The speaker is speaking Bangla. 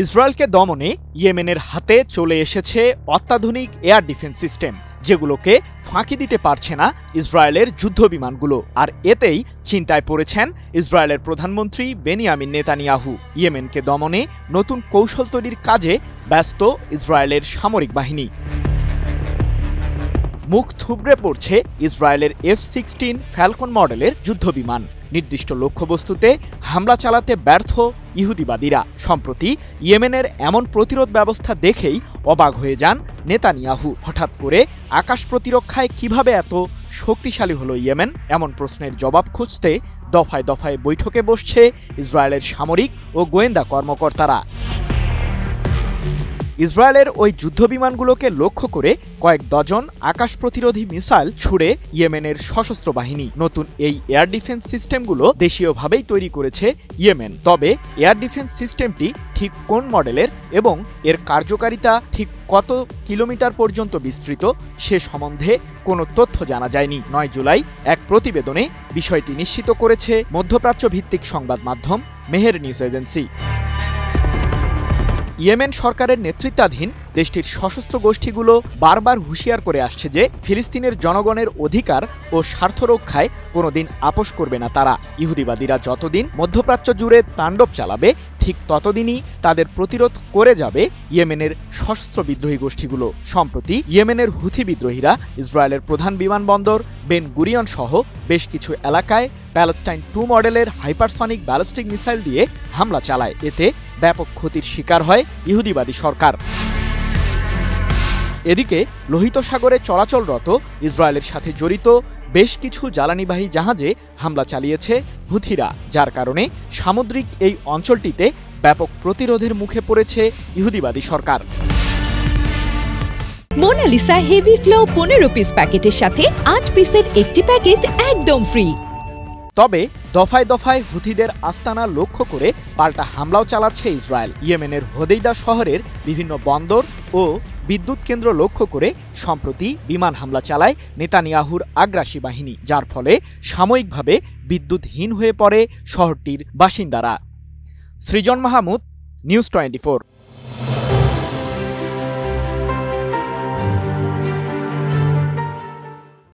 ইসরায়েলকে দমনে ইয়েমেনের হাতে চলে এসেছে অত্যাধুনিক এয়ার ডিফেন্স সিস্টেম, যেগুলোকে ফাঁকি দিতে পারছে না ইসরায়েলের যুদ্ধবিমানগুলো। আর এতেই চিন্তায় পড়েছেন ইসরায়েলের প্রধানমন্ত্রী বেনিয়ামিন নেতানিয়াহু। ইয়েমেনকে দমনে নতুন কৌশল তৈরির কাজে ব্যস্ত ইসরায়েলের সামরিক বাহিনী। মুখ থুবড়ে পড়ছে ইসরায়েলের F-16 ফ্যালকন মডেলের যুদ্ধবিমান। নির্দিষ্ট লক্ষ্যবস্তুতে হামলা চালাতে ব্যর্থ ইহুদিবাদীরা। সম্প্রতি ইয়েমেনের এমন প্রতিরোধ ব্যবস্থা দেখেই অবাক হয়ে যান নেতানিয়াহু। হঠাৎ করে আকাশ প্রতিরক্ষায় কিভাবে এত শক্তিশালী হলো ইয়েমেন, এমন প্রশ্নের জবাব খুঁজতে দফায় দফায় বৈঠকে বসছে ইসরায়েলের সামরিক ও গোয়েন্দা কর্মকর্তারা। ইসরায়েলের ওই যুদ্ধবিমানগুলোকে লক্ষ্য করে কয়েক ডজন আকাশ প্রতিরোধী মিসাইল ছুড়ে ইয়েমেনের সশস্ত্র বাহিনী। নতুন এই এয়ার ডিফেন্স সিস্টেমগুলো দেশীয়ভাবেই তৈরি করেছে ইয়েমেন। তবে এয়ার ডিফেন্স সিস্টেমটি ঠিক কোন মডেলের এবং এর কার্যকারিতা ঠিক কত কিলোমিটার পর্যন্ত বিস্তৃত সে সম্বন্ধে কোনো তথ্য জানা যায়নি। 9 জুলাই এক প্রতিবেদনে বিষয়টি নিশ্চিত করেছে মধ্যপ্রাচ্য ভিত্তিক সংবাদ মাধ্যম মেহের নিউজ এজেন্সি। ইয়েমেন সরকারের নেতৃত্বাধীন দেশটির সশস্ত্র গোষ্ঠীগুলো বারবার হুঁশিয়ার করে আসছে যে ফিলিস্তিনের জনগণের অধিকার ও স্বার্থ রক্ষায় কোনোদিন আপোষ করবে না তারা। ইহুদিবাদীরা যতদিন মধ্যপ্রাচ্য জুড়ে তাণ্ডব চালাবে, ঠিক ততদিনই তাদের প্রতিরোধ করে যাবে ইয়েমেনের সশস্ত্র বিদ্রোহী গোষ্ঠীগুলো। সম্প্রতি ইয়েমেনের হুথি বিদ্রোহীরা ইসরায়েলের প্রধান বিমানবন্দর বেন গুরিয়ন সহ বেশ কিছু এলাকায় প্যালেস্টাইন 2 মডেলের হাইপারসনিক ব্যালিস্টিক মিসাইল দিয়ে হামলা চালায়। এতে ব্যাপক ক্ষতির শিকার হয় ইহুদিবাদী সরকার। এদিকে লোহিত সাগরে চলাচলরত ইসরায়েলের সাথে জড়িত বেশ কিছু জ্বালানিবাহী জাহাজে হামলা চালিয়েছে হুথিরা, যার কারণে সামুদ্রিক এই অঞ্চলটিতে ব্যাপক প্রতিরোধের মুখে পড়েছে ইহুদিবাদী সরকার। মোনালিসা হেভি ফ্লো 15 পিস প্যাকেটের সাথে 8 পিসের একটি প্যাকেট একদম ফ্রি। তবে দফায় দফায় হুথিদের আস্তানা লক্ষ্য করে পাল্টা হামলাও চালাচ্ছে ইসরায়েল। ইয়েমেনের হোদেইদা শহরের বিভিন্ন বন্দর ও বিদ্যুৎ কেন্দ্র লক্ষ্য করে সম্প্রতি বিমান হামলা চালায় নেতানিয়াহুর আগ্রাসী বাহিনী, যার ফলে সাময়িকভাবে বিদ্যুৎহীন হয়ে পড়ে শহরটির বাসিন্দারা। সৃজন মাহমুদ, নিউজ 24।